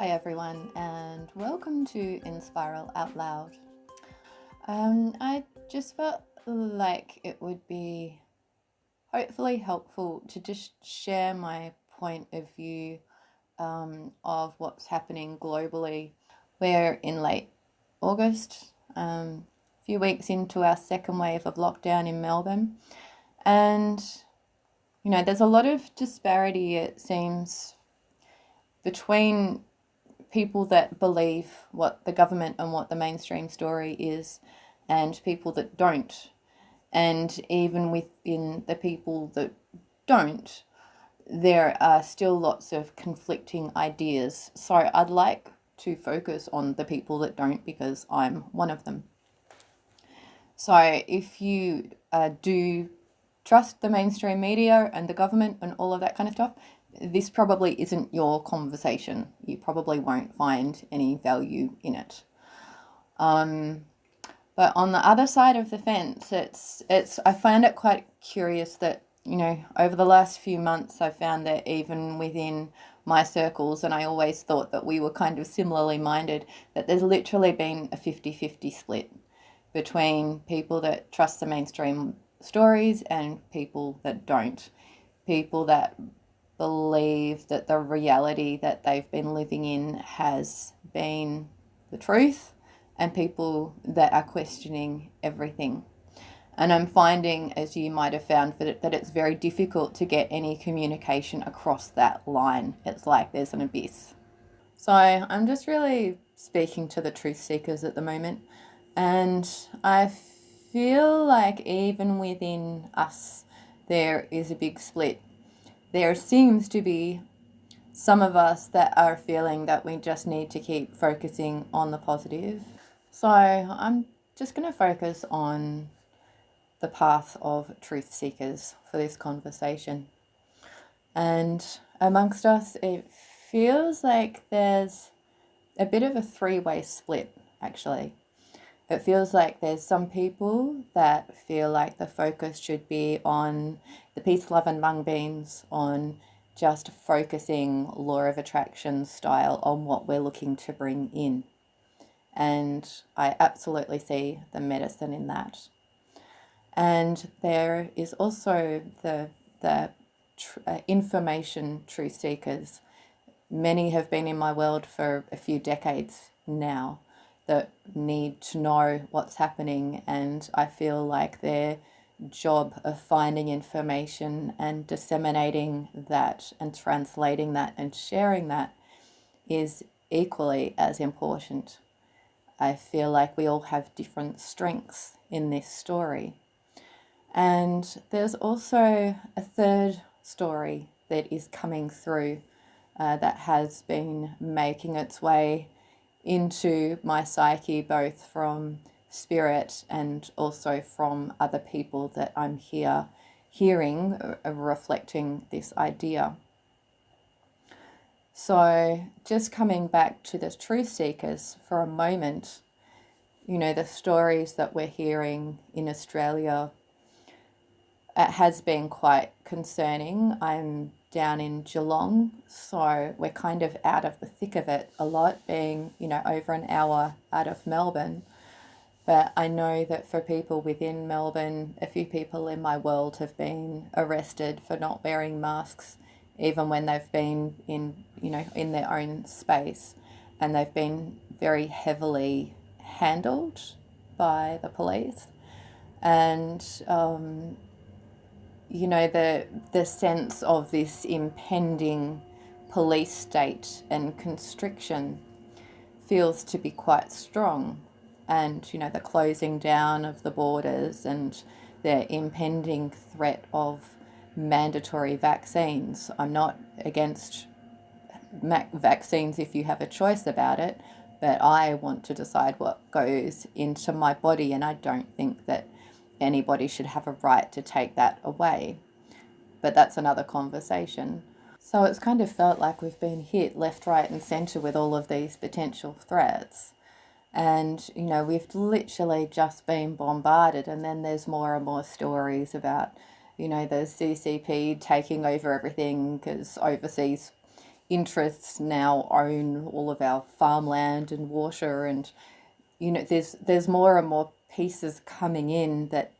Hi everyone, and welcome to Inspiral Out Loud. I just felt like it would be hopefully helpful to just share my point of view of what's happening globally. We're in late August, a few weeks into our second wave of lockdown in Melbourne, and there's a lot of disparity, it seems, between people that believe what the government and what the mainstream story is and people that don't. And even within the people that don't, there are still lots of conflicting ideas. So I'd like to focus on the people that don't because I'm one of them. So if you do trust the mainstream media and the government and all of that kind of stuff, this probably isn't your conversation. You probably won't find any value in it. But on the other side of the fence, I find it quite curious that, over the last few months, I've found that even within my circles, and I always thought that we were kind of similarly minded, that there's literally been a 50-50 split between people that trust the mainstream stories and people that don't. People that believe that the reality that they've been living in has been the truth, and people that are questioning everything. And I'm finding, as you might have found, that it's very difficult to get any communication across that line. It's like there's an abyss. So I'm just really speaking to the truth seekers at the moment, and I feel like even within us there is a big split. There seems to be some of us that are feeling that we just need to keep focusing on the positive. So I'm just going to focus on the path of truth seekers for this conversation. And amongst us, it feels like there's a bit of a three-way split, actually. It feels like there's some people that feel like the focus should be on the peace, love, and mungbeans, on just focusing law of attraction style on what we're looking to bring in. And I absolutely see the medicine in that. And there is also the information truth seekers. Many have been in my world for a few decades now that need to know what's happening, and I feel like their job of finding information and disseminating that and translating that and sharing that is equally as important. I feel like we all have different strengths in this story. And there's also a third story that is coming through that has been making its way into my psyche, both from spirit and also from other people that I'm hearing reflecting this idea. So just coming back to the truth seekers for a moment, the stories that we're hearing in Australia, it has been quite concerning. I'm down in Geelong, so we're kind of out of the thick of it a lot, being, over an hour out of Melbourne. But I know that for people within Melbourne, a few people in my world have been arrested for not wearing masks, even when they've been in their own space, and they've been very heavily handled by the police. And the sense of this impending police state and constriction feels to be quite strong. And, the closing down of the borders and the impending threat of mandatory vaccines. I'm not against vaccines if you have a choice about it, but I want to decide what goes into my body, and I don't think that anybody should have a right to take that away. But that's another conversation. So it's kind of felt like we've been hit left, right, and centre with all of these potential threats. And, we've literally just been bombarded. And then there's more and more stories about, the CCP taking over everything because overseas interests now own all of our farmland and water, and there's more and more pieces coming in that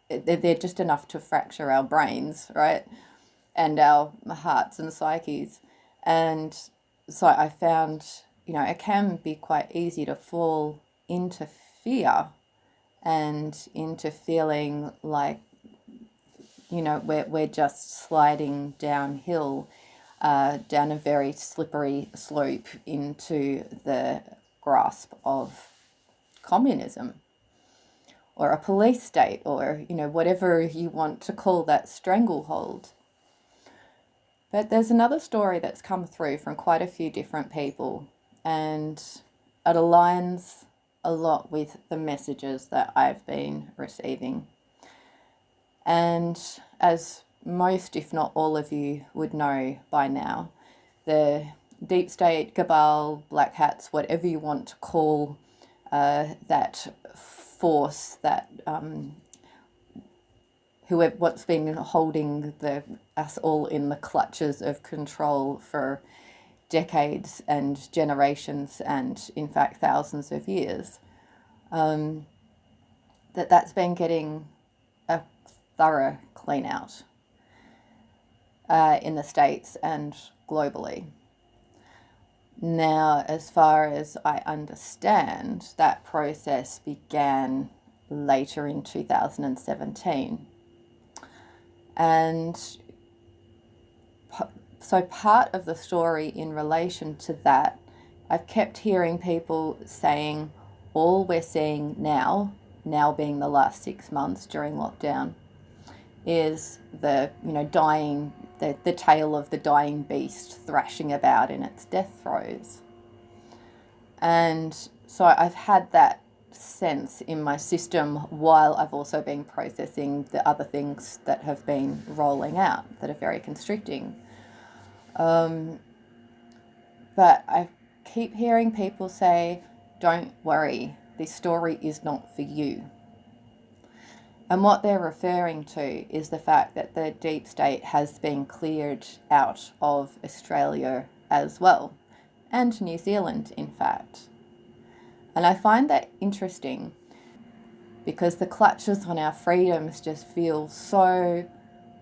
they're just enough to fracture our brains, right? And our hearts and psyches. And so I found, it can be quite easy to fall into fear and into feeling like, we're just sliding downhill, down a very slippery slope into the grasp of communism or a police state, or, whatever you want to call that stranglehold. But there's another story that's come through from quite a few different people, and it aligns a lot with the messages that I've been receiving. And as most, if not all of you would know by now, the deep state, cabal, black hats, whatever you want to call that force, that what's been holding us all in the clutches of control for decades and generations and, in fact, thousands of years, that's been getting a thorough clean out in the States and globally. Now, as far as I understand, that process began later in 2017. And so part of the story in relation to that, I've kept hearing people saying all we're seeing now being the last 6 months during lockdown, is the tale of the dying beast thrashing about in its death throes. And so I've had that sense in my system while I've also been processing the other things that have been rolling out that are very constricting. But I keep hearing people say, don't worry, this story is not for you. And what they're referring to is the fact that the deep state has been cleared out of Australia as well, and New Zealand, in fact. And I find that interesting because the clutches on our freedoms just feel so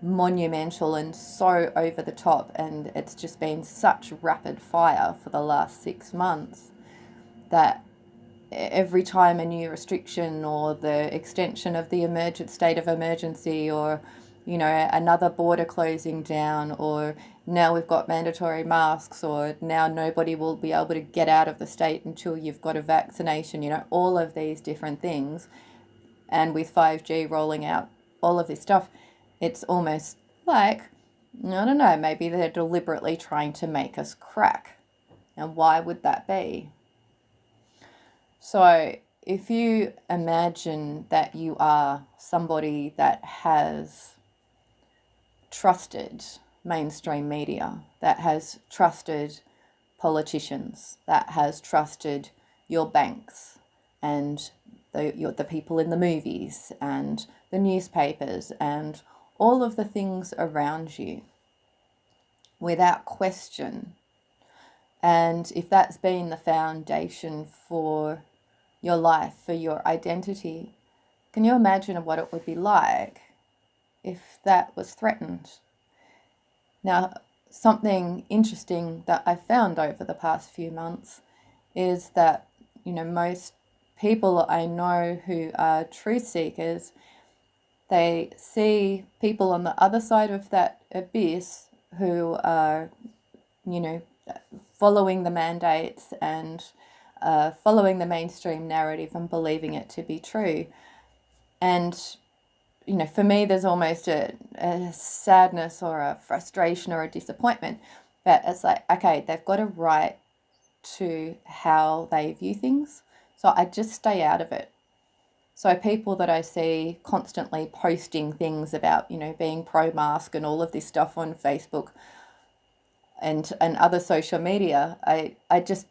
monumental and so over the top, and it's just been such rapid fire for the last 6 months that every time a new restriction or the extension of the state of emergency, or another border closing down, or now we've got mandatory masks, or now nobody will be able to get out of the state until you've got a vaccination, all of these different things, and with 5G rolling out, all of this stuff, it's almost like, I don't know, maybe they're deliberately trying to make us crack. And why would that be? So if you imagine that you are somebody that has trusted mainstream media, that has trusted politicians, that has trusted your banks and the people in the movies and the newspapers and all of the things around you without question, and if that's been the foundation for your life, for your identity, can you imagine what it would be like if that was threatened? Now, something interesting that I've found over the past few months is that, most people I know who are truth seekers, they see people on the other side of that abyss who are, following the mandates and following the mainstream narrative and believing it to be true. And, for me, there's almost a sadness or a frustration or a disappointment. But it's like, okay, they've got a right to how they view things. So I just stay out of it. So people that I see constantly posting things about, being pro-mask and all of this stuff on Facebook and other social media, I just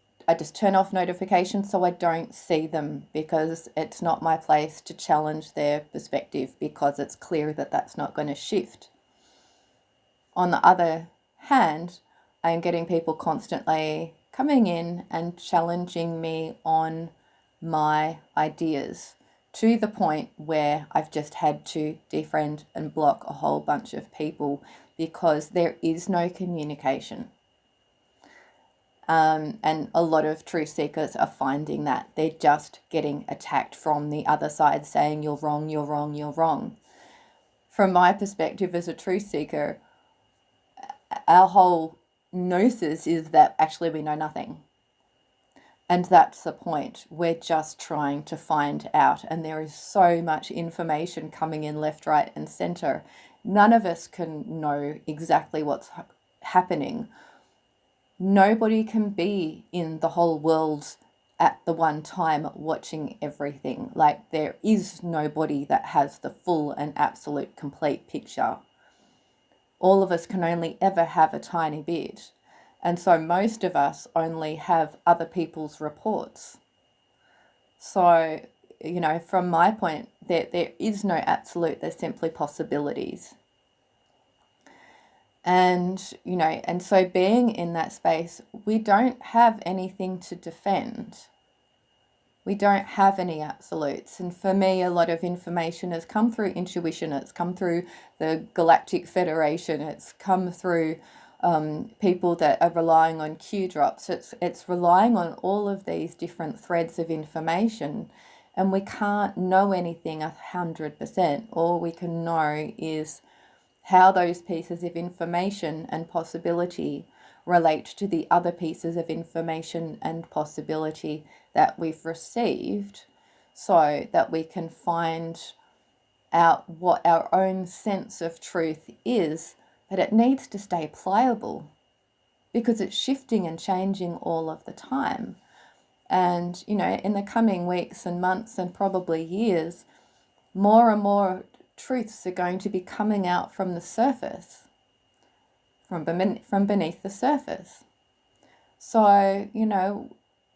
turn off notifications so I don't see them, because it's not my place to challenge their perspective, because it's clear that that's not going to shift. On the other hand, I'm getting people constantly coming in and challenging me on my ideas, to the point where I've just had to defriend and block a whole bunch of people because there is no communication. And a lot of truth seekers are finding that they're just getting attacked from the other side, saying you're wrong, you're wrong, you're wrong. From my perspective as a truth seeker, our whole gnosis is that actually we know nothing. And that's the point. We're just trying to find out. And there is so much information coming in left, right, and center. None of us can know exactly what's happening. Nobody can be in the whole world at the one time watching everything. Like, there is nobody that has the full and absolute complete picture. All of us can only ever have a tiny bit. And so most of us only have other people's reports. So, from my point, there is no absolute, there's simply possibilities. And, and so being in that space, we don't have anything to defend. We don't have any absolutes. And for me, a lot of information has come through intuition. It's come through the Galactic Federation. It's come through people that are relying on Q drops. It's relying on all of these different threads of information. And we can't know anything 100%. All we can know is how those pieces of information and possibility relate to the other pieces of information and possibility that we've received, so that we can find out what our own sense of truth is. But it needs to stay pliable because it's shifting and changing all of the time. And, in the coming weeks and months and probably years, more and more truths are going to be coming out from the surface, from beneath the surface. So,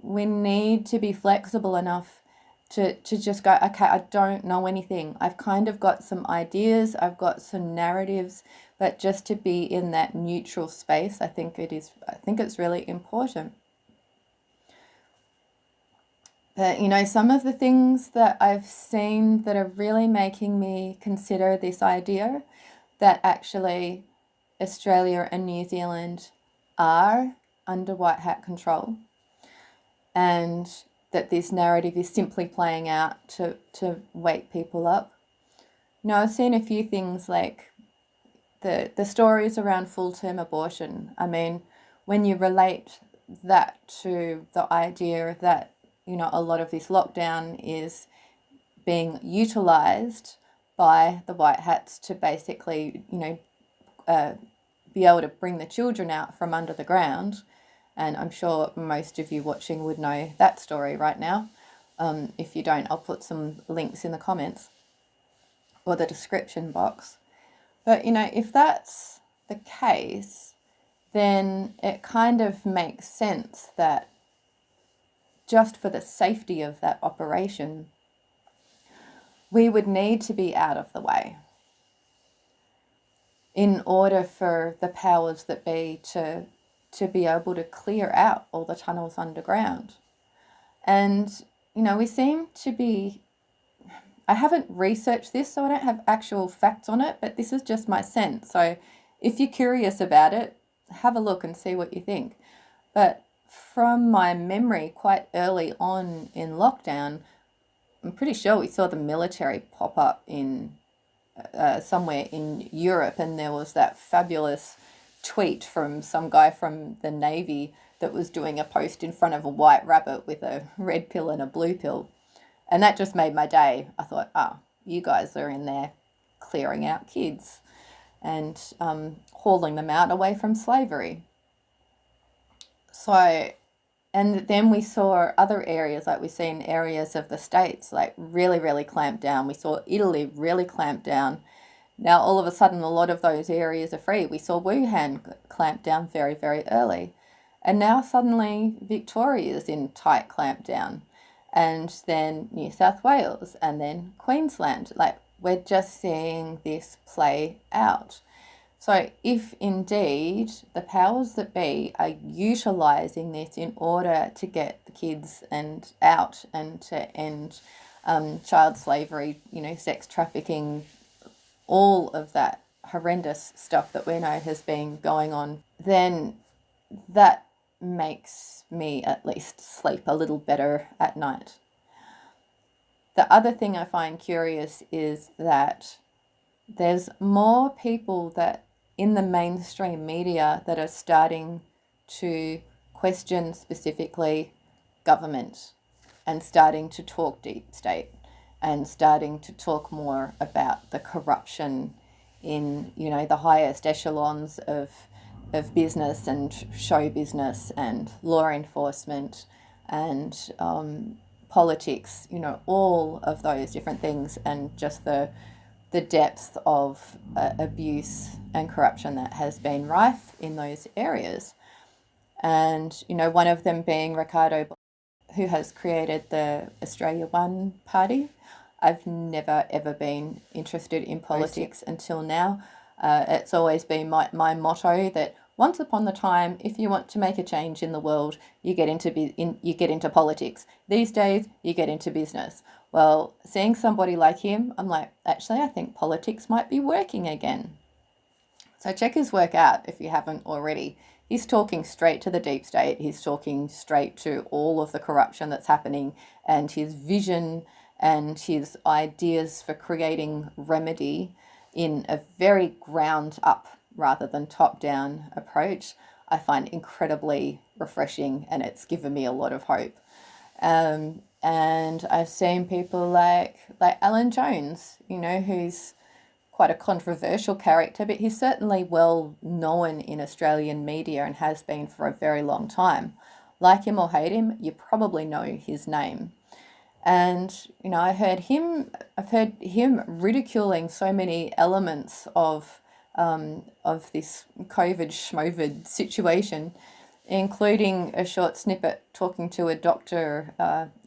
we need to be flexible enough to just go, okay, I don't know anything. I've kind of got some ideas, I've got some narratives, but just to be in that neutral space, I think it's really important. But, some of the things that I've seen that are really making me consider this idea that actually Australia and New Zealand are under white hat control, and that this narrative is simply playing out to wake people up. I've seen a few things like the stories around full-term abortion. I mean, when you relate that to the idea that, a lot of this lockdown is being utilised by the white hats to basically, be able to bring the children out from under the ground. And I'm sure most of you watching would know that story right now. If you don't, I'll put some links in the comments or the description box. But, if that's the case, then it kind of makes sense that just for the safety of that operation, we would need to be out of the way in order for the powers that be to be able to clear out all the tunnels underground. And, we seem to be, I haven't researched this, so I don't have actual facts on it, but this is just my sense. So if you're curious about it, have a look and see what you think. But from my memory, quite early on in lockdown, I'm pretty sure we saw the military pop up in somewhere in Europe, and there was that fabulous tweet from some guy from the Navy that was doing a post in front of a white rabbit with a red pill and a blue pill. And that just made my day. I thought, you guys are in there clearing out kids and hauling them out away from slavery. So, and then we saw other areas, like we've seen areas of the States, like really, really clamped down. We saw Italy really clamp down. Now, all of a sudden, a lot of those areas are free. We saw Wuhan clamp down very, very early. And now suddenly Victoria is in tight clamp down. And then New South Wales, and then Queensland. Like, we're just seeing this play out. So, if indeed the powers that be are utilizing this in order to get the kids and out and to end child slavery, sex trafficking, all of that horrendous stuff that we know has been going on, then that makes me at least sleep a little better at night. The other thing I find curious is that there's more people that in the mainstream media that are starting to question specifically government and starting to talk deep state and starting to talk more about the corruption in, the highest echelons of business and show business and law enforcement and politics, all of those different things, and just the depth of abuse and corruption that has been rife in those areas. And, one of them being Ricardo, who has created the Australia One Party. I've never, ever been interested in politics until now. It's always been my motto that once upon a time, if you want to make a change in the world, you get into politics. These days, you get into business. Well, seeing somebody like him, I'm like, actually, I think politics might be working again. So check his work out if you haven't already. He's talking straight to the deep state. He's talking straight to all of the corruption that's happening, and his vision and his ideas for creating remedy in a very ground up rather than top down approach, I find incredibly refreshing, and it's given me a lot of hope. And I've seen people like Alan Jones, who's quite a controversial character, but he's certainly well known in Australian media and has been for a very long time. Like him or hate him, you probably know his name. And I've heard him ridiculing so many elements of this COVID schmovid situation, including a short snippet talking to a doctor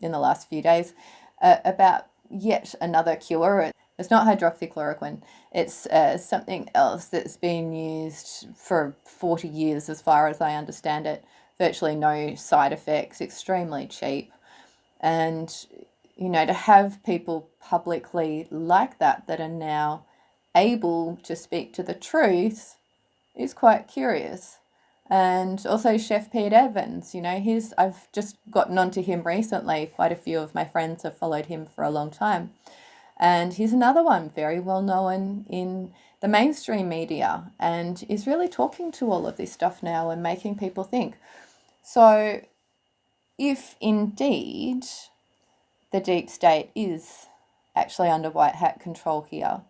in the last few days about yet another cure. It's not hydroxychloroquine. It's something else that's been used for 40 years, as far as I understand it. Virtually no side effects, extremely cheap. And, to have people publicly like that are now able to speak to the truth is quite curious. And also Chef Pete Evans, I've just gotten onto him recently. Quite a few of my friends have followed him for a long time. And he's another one very well known in the mainstream media and is really talking to all of this stuff now and making people think. So if indeed the deep state is actually under white hat control here,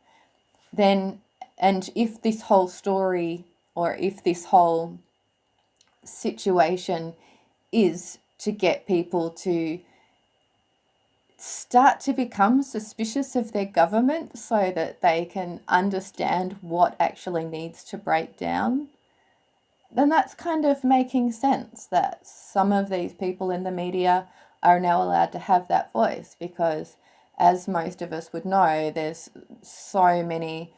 then, and if this whole story or if this whole situation is to get people to start to become suspicious of their government so that they can understand what actually needs to break down, then that's kind of making sense that some of these people in the media are now allowed to have that voice, because as most of us would know, there's so many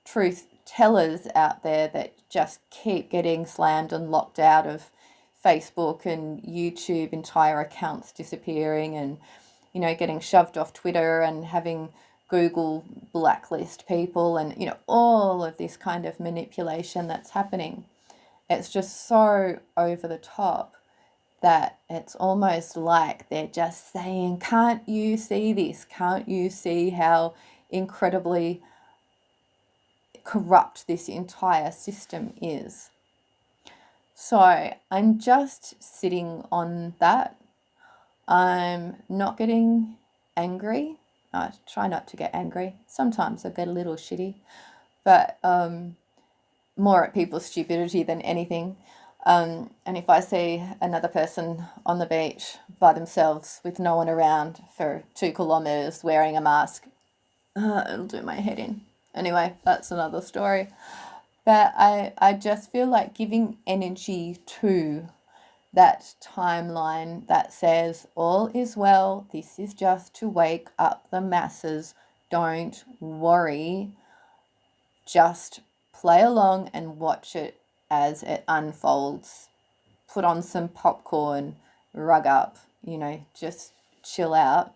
truth tellers out there that just keep getting slammed and locked out of Facebook and YouTube, entire accounts disappearing, and getting shoved off Twitter and having Google blacklist people, and all of this kind of manipulation that's happening. It's just so over the top that it's almost like they're just saying, can't you see this? Can't you see how incredibly corrupt this entire system is? So I'm just sitting on that. I'm not getting angry. I try not to get angry. Sometimes I get a little shitty, but more at people's stupidity than anything. And if I see another person on the beach by themselves with no one around for 2 kilometers wearing a mask, it'll do my head in. Anyway, that's another story. But I just feel like giving energy to that timeline that says all is well, this is just to wake up the masses, don't worry, just play along and watch it as it unfolds. Put on some popcorn, rug up, just chill out.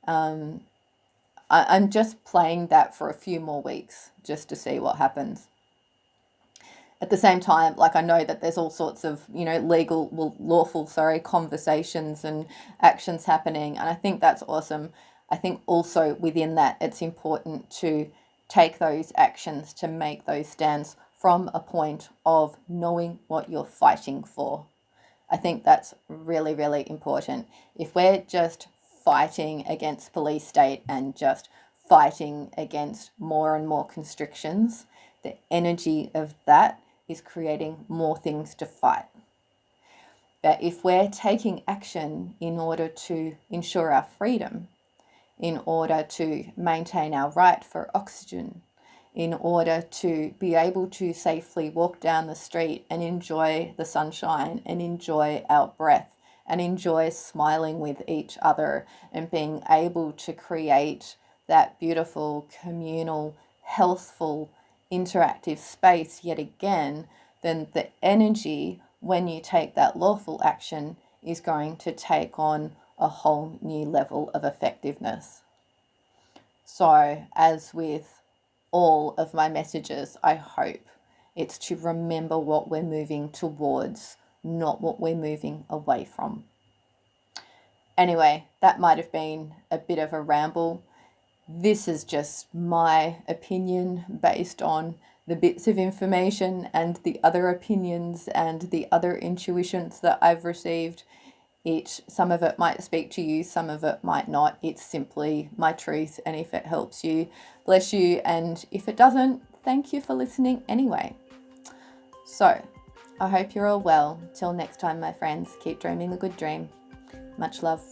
I'm just playing that for a few more weeks just to see what happens. At the same time, like, I know that there's all sorts of, lawful conversations and actions happening. And I think that's awesome. I think also within that, it's important to take those actions, to make those stands from a point of knowing what you're fighting for. I think that's really, really important. If we're just fighting against police state and just fighting against more and more constrictions, the energy of that is creating more things to fight. But if we're taking action in order to ensure our freedom, in order to maintain our right for oxygen, in order to be able to safely walk down the street and enjoy the sunshine and enjoy our breath and enjoy smiling with each other and being able to create that beautiful, communal, healthful, interactive space yet again, then the energy when you take that lawful action is going to take on a whole new level of effectiveness. So, as with all of my messages, I hope it's to remember what we're moving towards, not what we're moving away from. Anyway, that might have been a bit of a ramble. This is just my opinion based on the bits of information and the other opinions and the other intuitions that I've received. Some of it might speak to you, some of it might not. It's simply my truth, and if it helps you, bless you, and if it doesn't, thank you for listening anyway. So, I hope you're all well. Till next time, my friends, keep dreaming a good dream. Much love.